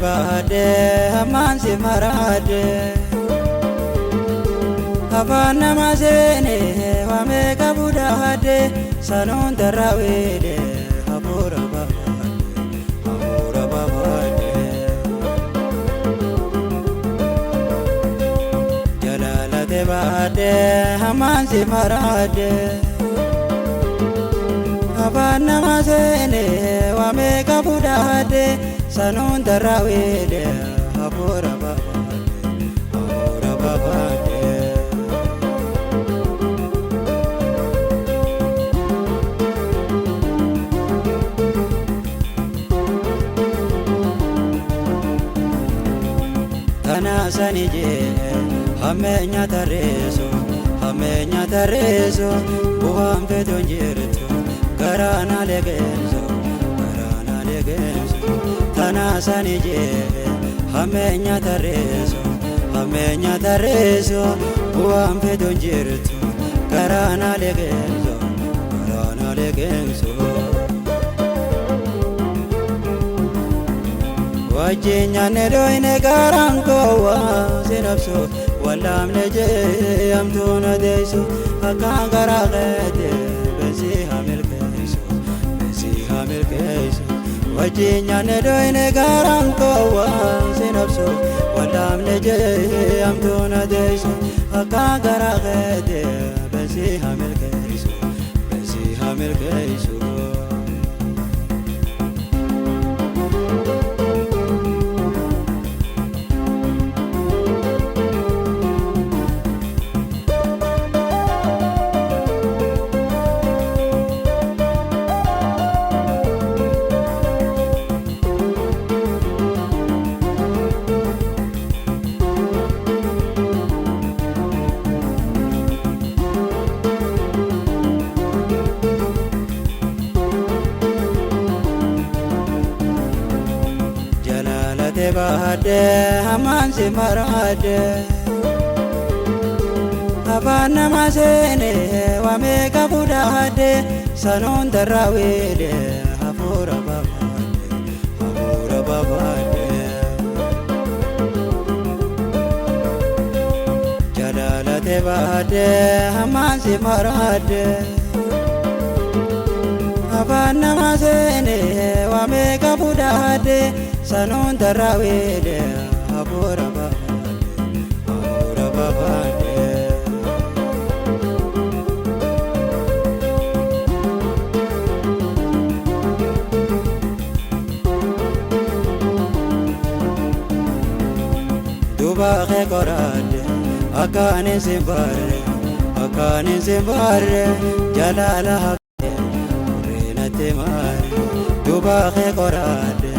baade hammaan si maraade afaan nama seene waame qabuudhaade sanuun darraawede hafuura babaade jalaalate baade hammaan si maraade afaan nama seene waame qabuudhaade sanuun darraawede hafuura babaade Tana sanije hamenya tareso buhan fedon jirtu garana legenzo Tana sanije hamenya tareso buhan fedon jirtu garana legenzo Wajjinya nedoine garankowa sinapso walam leje amtuna deiso akan garagete besi hamil keiso Wajjinya nedoine garankowa sinapso walam leje amtuna deiso akan garagete besi hamil keiso baade hammaan si maraade afaan nama seene waame qabuudhaade sanuun darraawede hafuura babaade jalaalate baade hammaan si maraade afaan nama seene waame qabuudhaade sanuun darraawede hafuura babaade duuba kee qoraade akkaanin simbaarre jalaala haqee reenatti maare duuba kee qoraade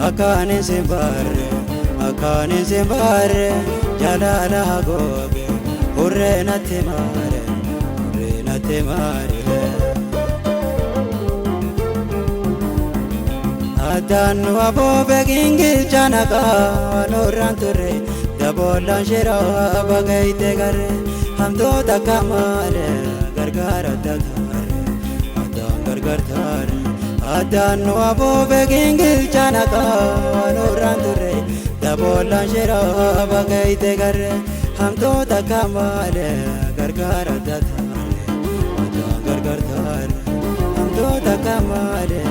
Akanin simbaare jalala hagoge urrenatti maare Adannu aboobe gingil janaka wanurran turre dabollan shira bagayte garre hamdoota kamale gargaara dagare adan gargartare Adannu aboobe gingil janaka wanurran turre dabollan shira bagayte garre hamdoota kamale gargaara dagare adan gargartare hamdoota kamale